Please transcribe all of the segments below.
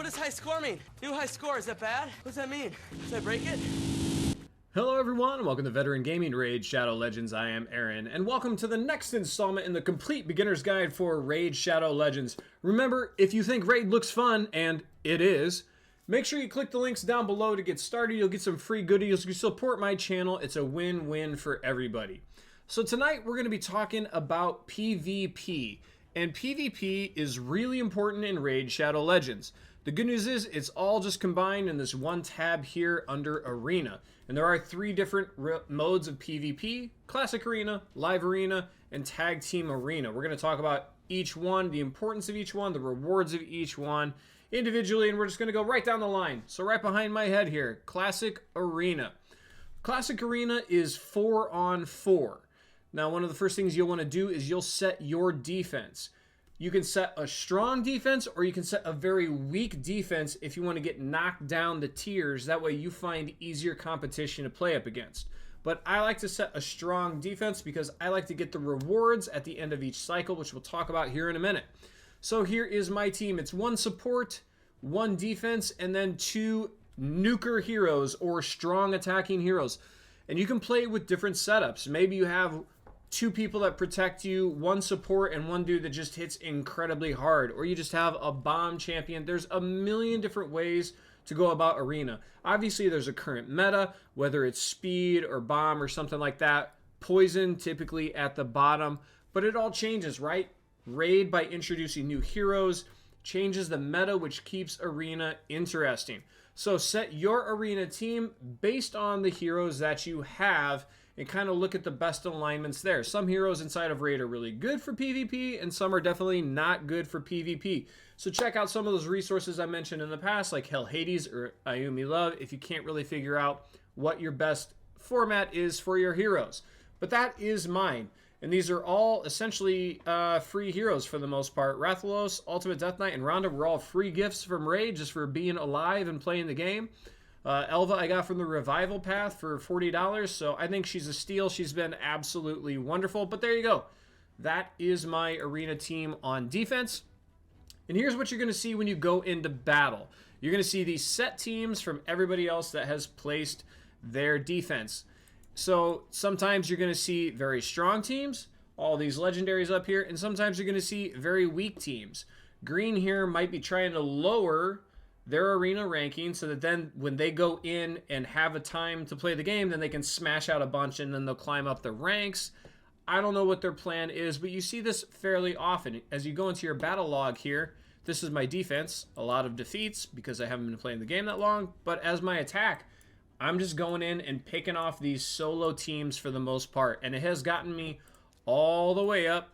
What does high score mean? New high score, is that bad? What does that mean? Should I break it? Hello everyone, welcome to Veteran Gaming Raid Shadow Legends. I am Aaron, and welcome to the next installment in the complete beginner's guide for Raid Shadow Legends. Remember, if you think Raid looks fun, and it is, make sure you click the links down below to get started. You'll get some free goodies. You support my channel. It's a win-win for everybody. So tonight we're going to be talking about PvP, and PvP is really important in Raid Shadow Legends. The good news is it's all just combined in this one tab here under Arena. And there are three different modes of PvP: Classic Arena, Live Arena, and Tag Team Arena. We're going to talk about each one, the importance of each one, the rewards of each one individually, and we're just going to go right down the line. So right behind my head here, Classic Arena. Classic Arena is 4-on-4. Now, one of the first things you'll want to do is you'll set your defense. You can set a strong defense or you can set a very weak defense if you want to get knocked down the tiers. That way you find easier competition to play up against. But I like to set a strong defense because I like to get the rewards at the end of each cycle, which we'll talk about here in a minute. So here is my team. It's 1 support, 1 defense, and then 2 nuker heroes or strong attacking heroes. And you can play with different setups. Maybe you have 2 people that protect you, 1 support, and 1 dude that just hits incredibly hard. Or you just have a bomb champion. There's a million different ways to go about Arena. Obviously, there's a current meta, whether it's speed or bomb or something like that. Poison typically at the bottom. But it all changes, right? Raid, by introducing new heroes, changes the meta, which keeps Arena interesting. So set your Arena team based on the heroes that you have and kind of look at the best alignments there. Some heroes inside of Raid are really good for PvP, and some are definitely not good for PvP. So check out some of those resources I mentioned in the past, like Hell Hades or Ayumi Love, if you can't really figure out what your best format is for your heroes. But that is mine. And these are all essentially free heroes for the most part. Rathalos, Ultimate Death Knight, and Ronda were all free gifts from Raid just for being alive and playing the game. Elva I got from the Revival Path for $40, so I think she's a steal. She's been absolutely wonderful. But there you go. That is my Arena team on defense. And here's what you're going to see when you go into battle. You're going to see these set teams from everybody else that has placed their defense. So sometimes you're going to see very strong teams, all these legendaries up here, and sometimes you're going to see very weak teams. Green here might be trying to lower their Arena ranking so that then when they go in and have a time to play the game, then they can smash out a bunch and then they'll climb up the ranks. I don't know what their plan is, but you see this fairly often. As you go into your battle log here, this is my defense. A lot of defeats because I haven't been playing the game that long, but as my attack, I'm just going in and picking off these solo teams for the most part, and it has gotten me all the way up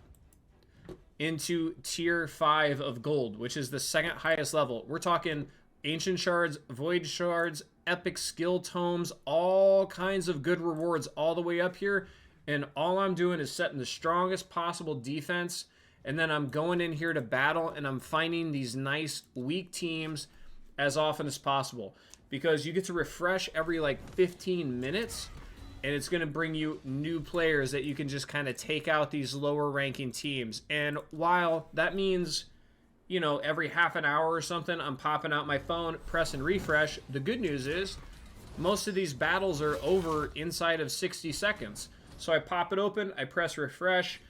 into tier 5 of gold, which is the second highest level. We're talking ancient shards, void shards, epic skill tomes, all kinds of good rewards all the way up here. And all I'm doing is setting the strongest possible defense, and then I'm going in here to battle, and I'm finding these nice weak teams as often as possible, because you get to refresh every like 15 minutes. And it's going to bring you new players that you can just kind of take out these lower ranking teams. And while that means, you know, every half an hour or something, I'm popping out my phone, press and refresh, the good news is most of these battles are over inside of 60 seconds. So I pop it open, I press refresh,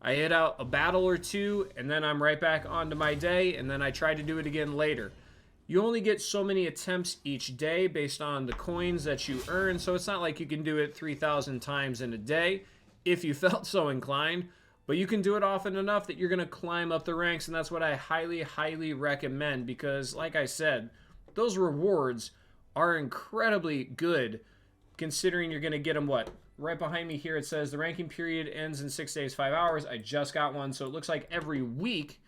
I hit out a battle or 2, and then I'm right back onto my day, and then I try to do it again later. You only get so many attempts each day based on the coins that you earn, so it's not like you can do it 3,000 times in a day if you felt so inclined, but you can do it often enough that you're going to climb up the ranks, and that's what I highly, highly recommend because, like I said, those rewards are incredibly good considering you're going to get them, what? Right behind me here it says the ranking period ends in 6 days, 5 hours. I just got one, so it looks like every week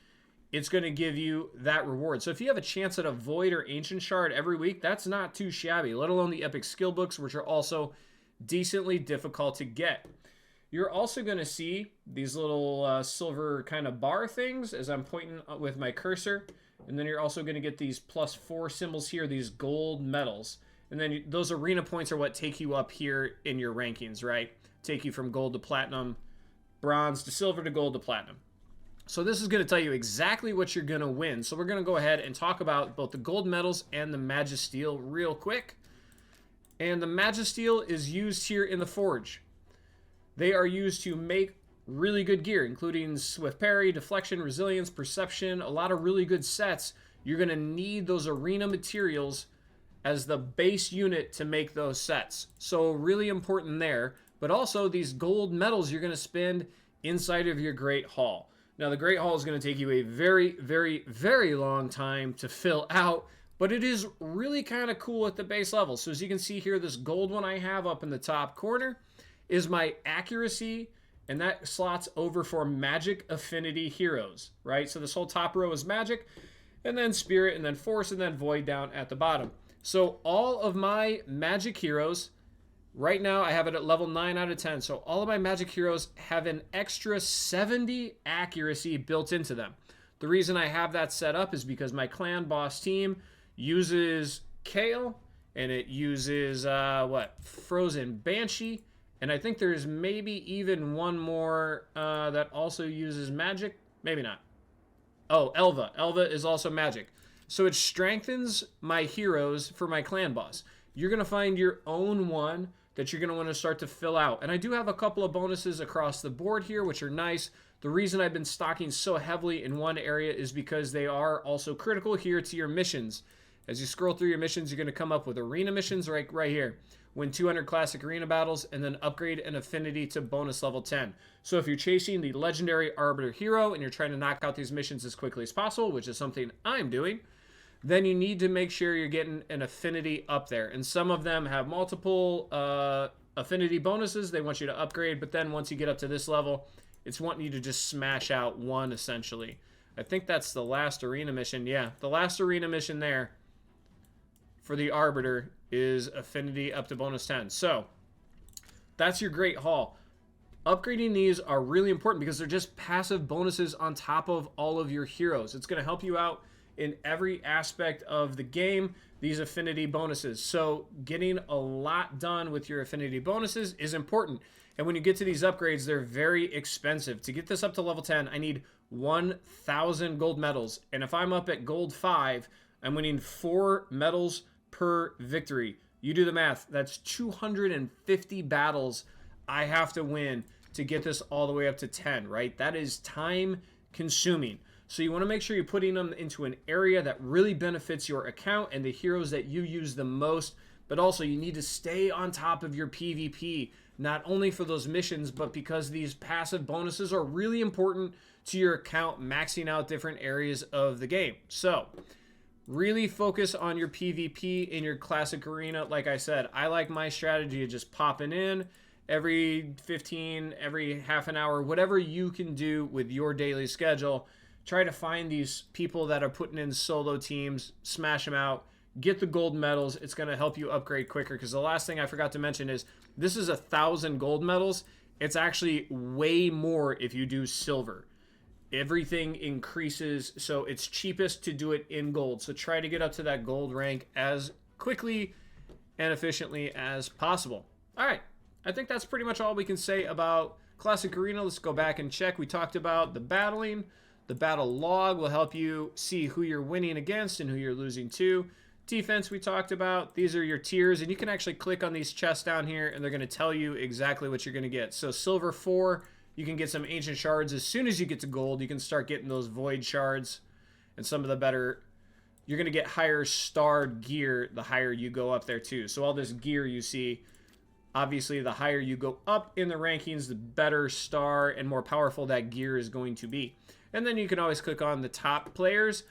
it's going to give you that reward. So if you have a chance at a Void or Ancient Shard every week, that's not too shabby, let alone the Epic Skill Books, which are also decently difficult to get. You're also going to see these little silver kind of bar things as I'm pointing with my cursor. And then you're also going to get these +4 symbols here, these gold medals. And then those arena points are what take you up here in your rankings, right? Take you from gold to platinum, bronze to silver to gold to platinum. So this is going to tell you exactly what you're going to win. So we're going to go ahead and talk about both the gold medals and the Magisteel real quick. And the Magisteel is used here in the Forge. They are used to make really good gear, including Swift Parry, Deflection, Resilience, Perception, a lot of really good sets. You're going to need those arena materials as the base unit to make those sets. So really important there. But also these gold medals you're going to spend inside of your Great Hall. Now the Great Hall is going to take you a very, very, very long time to fill out, but it is really kind of cool at the base level. So as you can see here, this gold one I have up in the top corner is my accuracy, and that slots over for magic affinity heroes, right? So this whole top row is magic, and then spirit, and then force, and then void down at the bottom. So all of my magic heroes, right now I have it at level 9 out of 10. So all of my magic heroes have an extra 70 accuracy built into them. The reason I have that set up is because my clan boss team uses Kale, and it uses, Frozen Banshee. And I think there's maybe even one more that also uses magic. Maybe not. Oh, Elva. Elva is also magic. So it strengthens my heroes for my clan boss. You're going to find your own one that you're going to want to start to fill out. And I do have a couple of bonuses across the board here, which are nice. The reason I've been stocking so heavily in one area is because they are also critical here to your missions. As you scroll through your missions, you're going to come up with arena missions right here. Win 200 classic arena battles, and then upgrade an affinity to bonus level 10. So if you're chasing the legendary Arbiter hero and you're trying to knock out these missions as quickly as possible, which is something I'm doing, then you need to make sure you're getting an affinity up there. And some of them have multiple affinity bonuses they want you to upgrade, but then once you get up to this level, it's wanting you to just smash out one, essentially. I think that's the last arena mission. Yeah, the last arena mission there for the Arbiter is affinity up to bonus 10. So that's your Great Hall. Upgrading these are really important because they're just passive bonuses on top of all of your heroes. It's going to help you out in every aspect of the game, these affinity bonuses. So getting a lot done with your affinity bonuses is important. And when you get to these upgrades, they're very expensive. To get this up to level 10, I need 1,000 gold medals. And if I'm up at gold 5, I'm winning 4 medals per victory. You do the math. That's 250 battles I have to win to get this all the way up to 10, right? That is time consuming. So you want to make sure you're putting them into an area that really benefits your account and the heroes that you use the most, but also you need to stay on top of your PvP, not only for those missions, but because these passive bonuses are really important to your account, maxing out different areas of the game. So really focus on your PvP in your classic arena. Like I said, I like my strategy of just popping in every 15, every half an hour, whatever you can do with your daily schedule. Try to find these people that are putting in solo teams, smash them out, get the gold medals. It's going to help you upgrade quicker, because the last thing I forgot to mention is this is 1,000 gold medals. It's actually way more if you do silver. Everything increases, so it's cheapest to do it in gold. So try to get up to that gold rank as quickly and efficiently as possible. All right, I think that's pretty much all we can say about Classic Arena. Let's go back and check. We talked about the battling. The battle log will help you see who you're winning against and who you're losing to. Defense we talked about. These are your tiers, and you can actually click on these chests down here, and they're going to tell you exactly what you're going to get. So silver 4, you can get some ancient shards. As soon as you get to gold, you can start getting those void shards and some of the better. You're going to get higher starred gear the higher you go up there too. So all this gear you see, obviously the higher you go up in the rankings, the better star and more powerful that gear is going to be. And then you can always click on the top players.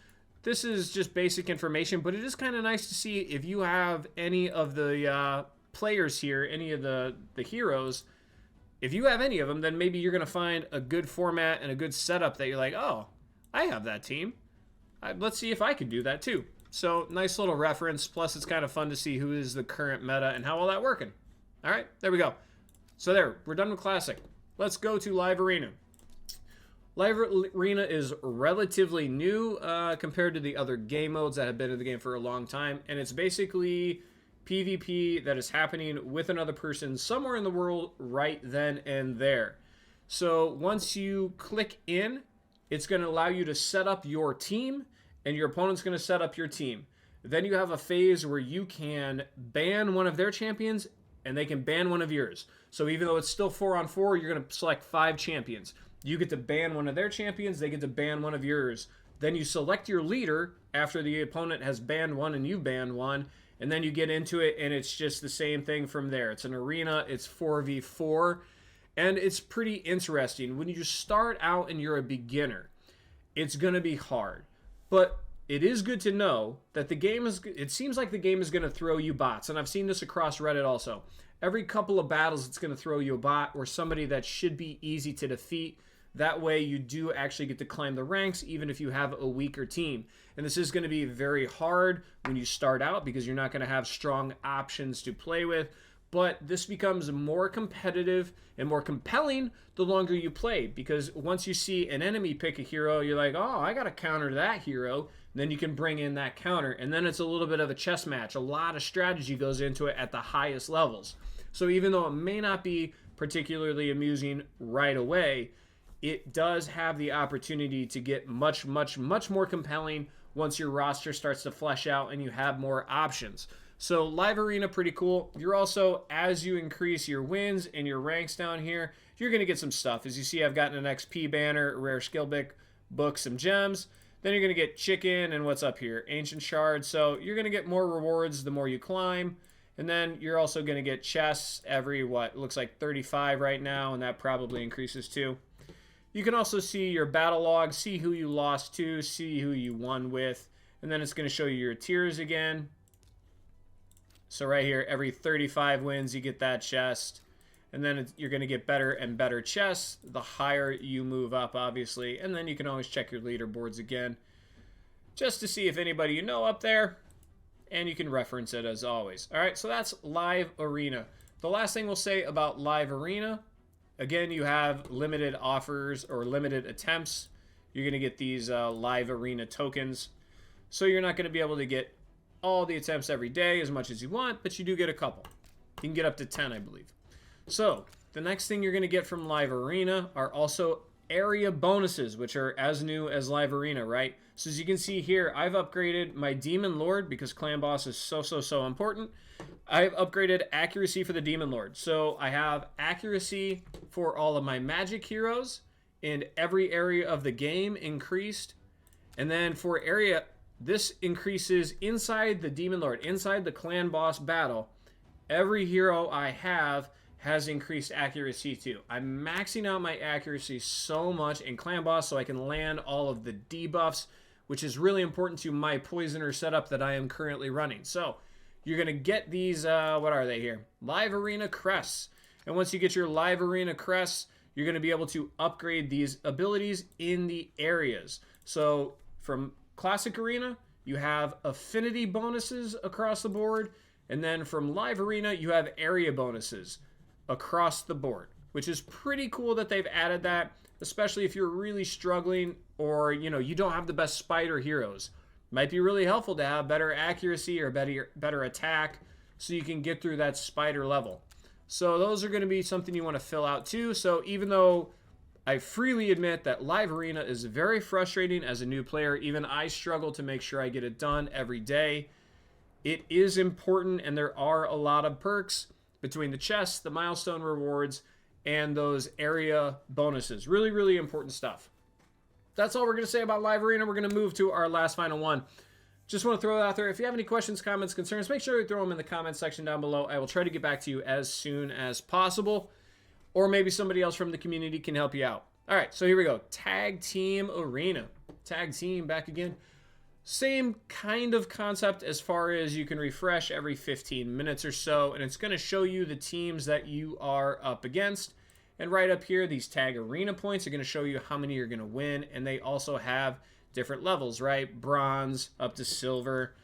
This is just basic information, but it is kind of nice to see if you have any of the players here, any of the heroes. If you have any of them, then maybe you're going to find a good format and a good setup that you're like, oh, I have that team. Let's see if I can do that too. So nice little reference. Plus, it's kind of fun to see who is the current meta and how all that working. All right, there we go. So there, we're done with Classic. Let's go to Live Arena. Live Arena is relatively new compared to the other game modes that have been in the game for a long time, and it's basically PvP that is happening with another person somewhere in the world right then and there. So once you click in, It's going to allow you to set up your team, and your opponent's going to set up your team. Then you have a phase where you can ban one of their champions, and they can ban one of yours. So even though it's still 4-on-4, you're going to select 5 champions. You get to ban one of their champions, they get to ban one of yours. Then you select your leader after the opponent has banned one and you've banned one, and then you get into it, and it's just the same thing from there. It's an arena, it's 4v4, and it's pretty interesting. When you start out and you're a beginner, it's going to be hard. But it is good to know that the game is, it seems like the game is going to throw you bots, and I've seen this across Reddit also. Every couple of battles, it's going to throw you a bot or somebody that should be easy to defeat. That way you do actually get to climb the ranks even if you have a weaker team. And this is going to be very hard when you start out because you're not going to have strong options to play with. But this becomes more competitive and more compelling the longer you play, because once you see an enemy pick a hero, you're like, oh, I got to counter that hero. And then you can bring in that counter. And then it's a little bit of a chess match. A lot of strategy goes into it at the highest levels. So even though it may not be particularly amusing right away, it does have the opportunity to get much, much, much more compelling once your roster starts to flesh out and you have more options. So Live Arena, pretty cool. You're also, as you increase your wins and your ranks down here, you're going to get some stuff. As you see, I've gotten an XP banner, a rare skill book, some gems. Then you're going to get chicken and what's up here? Ancient shards. So you're going to get more rewards the more you climb. And then you're also going to get chests every, what, looks like 35 right now, and that probably increases too. You can also see your battle log, see who you lost to, see who you won with, and then it's going to show you your tiers again. So right here, every 35 wins, you get that chest. And then you're going to get better and better chests the higher you move up, obviously. And then you can always check your leaderboards again just to see if anybody you know up there. And you can reference it as always. All right, so that's Live Arena. The last thing we'll say about Live Arena, again, you have limited offers or limited attempts. You're going to get these Live Arena tokens. So you're not going to be able to get all the attempts every day as much as you want, but you do get a couple. You can get up to 10, I believe. So the next thing you're going to get from Live Arena are also area bonuses, which are as new as Live Arena, right? So as you can see here, I've upgraded my Demon Lord because Clan Boss is so important. I've upgraded accuracy for the Demon Lord. So I have accuracy for all of my magic heroes in every area of the game increased. And then for area, this increases inside the Demon Lord, inside the Clan Boss battle. Every hero I have has increased accuracy too. I'm maxing out my accuracy so much in Clan Boss so I can land all of the debuffs, which is really important to my poisoner setup that I am currently running. So you're going to get these, what are they here? Live Arena crests. And once you get your Live Arena crests, you're going to be able to upgrade these abilities in the areas. So from Classic Arena, you have affinity bonuses across the board. And then from Live Arena, you have area bonuses across the board, which is pretty cool that they've added that, especially if you're really struggling or, you know, you don't have the best spider heroes. Might be really helpful to have better accuracy or better attack so you can get through that spider level. So those are going to be something you want to fill out too. So even though I freely admit that Live Arena is very frustrating as a new player, even I struggle to make sure I get it done every day. It is important, and there are a lot of perks between the chests, the milestone rewards, and those area bonuses. Really, really important stuff. That's all we're going to say about Live Arena. We're going to move to our last final one. Just want to throw it out there. If you have any questions, comments, concerns, make sure you throw them in the comments section down below. I will try to get back to you as soon as possible. Or maybe somebody else from the community can help you out. All right, so here we go. Tag Team Arena. Tag Team back again. Same kind of concept as far as you can refresh every 15 minutes or so, and it's going to show you the teams that you are up against. And right up here, these tag arena points are going to show you how many you're going to win, and they also have different levels, right? Bronze up to silver,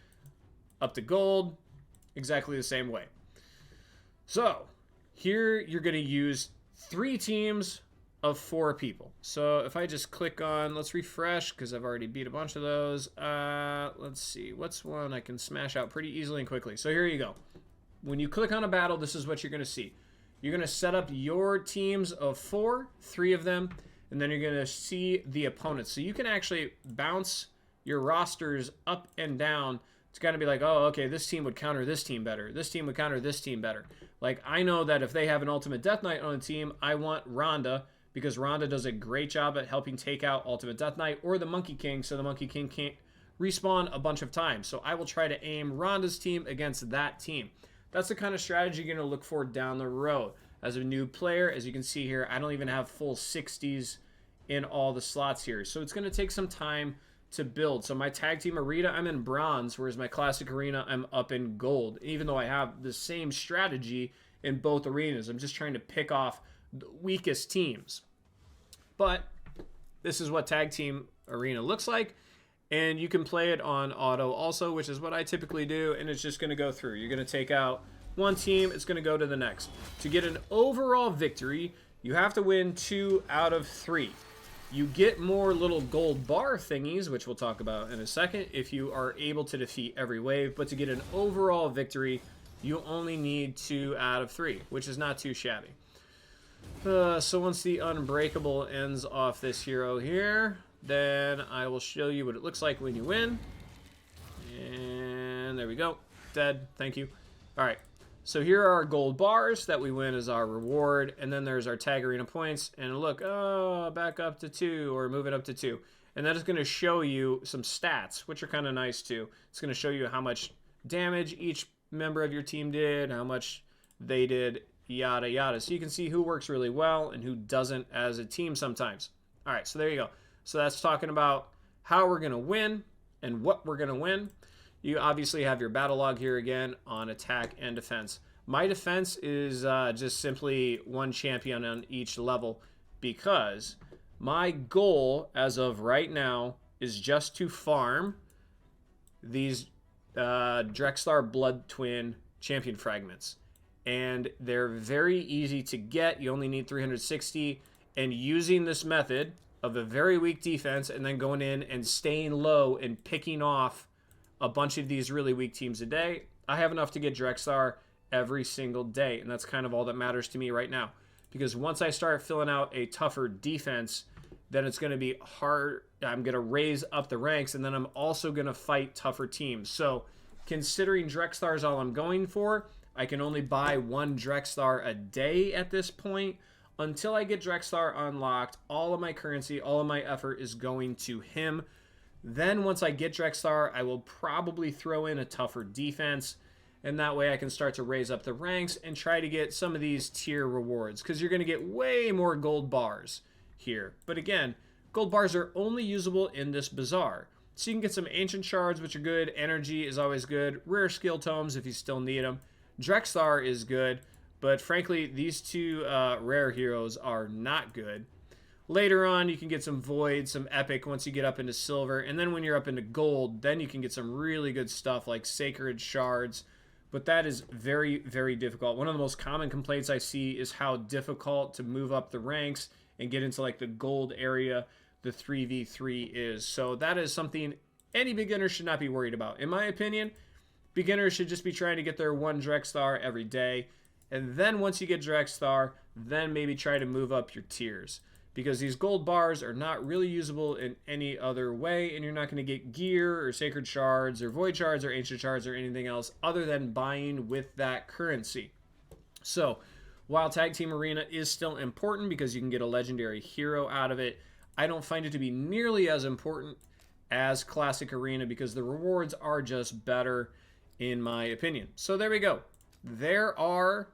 up to gold, exactly the same way. So here you're going to use 3 teams of 4 people. So if I just click on, let's refresh because I've already beat a bunch of those. Let's see, what's one I can smash out pretty easily and quickly. So here you go. When you click on a battle, this is what you're going to see. You're going to set up your teams of 4, 3 of them, and then you're going to see the opponents. So you can actually bounce your rosters up and down. It's got to be like, oh, okay, this team would counter this team better. This team would counter this team better. Like, I know that if they have an Ultimate Death Knight on a team, I want Rhonda, because Rhonda does a great job at helping take out Ultimate Death Knight or the Monkey King, so the Monkey King can't respawn a bunch of times. So I will try to aim Rhonda's team against that team. That's the kind of strategy you're going to look for down the road. As a new player, as you can see here, I don't even have full 60s in all the slots here. So it's going to take some time to build. So my tag team arena, I'm in bronze, whereas my classic arena, I'm up in gold. Even though I have the same strategy in both arenas, I'm just trying to pick off the weakest teams. But this is what tag team arena looks like. And you can play it on auto also, which is what I typically do. And it's just going to go through. You're going to take out one team, it's going to go to the next. To get an overall victory, you have to win 2 out of 3. You get more little gold bar thingies, which we'll talk about in a second, if you are able to defeat every wave. But to get an overall victory, you only need 2 out of 3, which is not too shabby. So once the Unbreakable ends off this hero here, then I will show you what it looks like when you win. And there we go. Dead. Thank you. All right. So here are our gold bars that we win as our reward, and then there's our tag arena points, and look, oh, back up to 2, or move it up to 2. And that is going to show you some stats, which are kind of nice too. It's going to show you how much damage each member of your team did, how much they did, yada yada. So you can see who works really well and who doesn't as a team sometimes. All right, so there you go. So that's talking about how we're going to win and what we're going to win. You obviously have your battle log here again on attack and defense. My defense is just simply one champion on each level, because my goal as of right now is just to farm these Drexlar Blood Twin champion fragments. And they're very easy to get. You only need 360. And using this method of a very weak defense and then going in and staying low and picking off a bunch of these really weak teams a day, I have enough to get Drexlar every single day, and that's kind of all that matters to me right now. Because once I start filling out a tougher defense, then it's going to be hard. I'm going to raise up the ranks, and then I'm also going to fight tougher teams. So considering Drexlar is all I'm going for, I can only buy 1 Drexlar a day at this point. Until I get Drexlar unlocked, all of my currency, all of my effort is going to him. Then once I get Drexlar, I will probably throw in a tougher defense, and that way I can start to raise up the ranks and try to get some of these tier rewards, because you're going to get way more gold bars here. But again, gold bars are only usable in this bazaar. So you can get some ancient shards, which are good. Energy is always good. Rare skill tomes if you still need them. Drexlar is good, but frankly, these 2 rare heroes are not good. Later on, you can get some void, some epic once you get up into silver. And then when you're up into gold, then you can get some really good stuff like sacred shards. But that is very, very difficult. One of the most common complaints I see is how difficult to move up the ranks and get into like the gold area the 3v3 is. So that is something any beginner should not be worried about. In my opinion, beginners should just be trying to get their 1 Drexlar every day. And then once you get Drexlar, then maybe try to move up your tiers. Because these gold bars are not really usable in any other way, and you're not going to get gear or sacred shards or void shards or ancient shards or anything else other than buying with that currency. So while Tag Team Arena is still important because you can get a legendary hero out of it, I don't find it to be nearly as important as Classic Arena because the rewards are just better in my opinion. So there we go. There are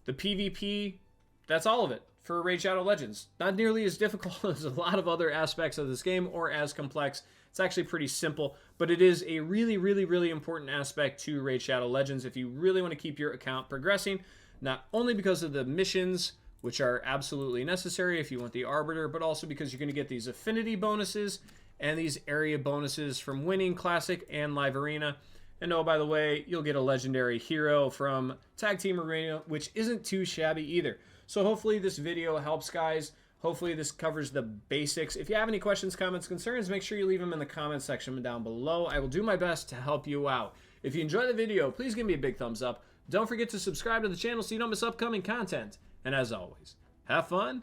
the PvP. That's all of it for Raid Shadow Legends. Not nearly as difficult as a lot of other aspects of this game or as complex. It's actually pretty simple, but it is a really, really, really important aspect to Raid Shadow Legends if you really want to keep your account progressing, not only because of the missions, which are absolutely necessary if you want the Arbiter, but also because you're going to get these affinity bonuses and these area bonuses from winning Classic and Live Arena. And oh, by the way, you'll get a legendary hero from Tag Team Arena, which isn't too shabby either. So hopefully this video helps, guys. Hopefully this covers the basics. If you have any questions, comments, concerns, make sure you leave them in the comments section down below. I will do my best to help you out. If you enjoy the video, please give me a big thumbs up. Don't forget to subscribe to the channel so you don't miss upcoming content. And as always, have fun,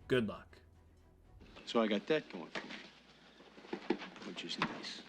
good luck. So I got that going for me, which is nice.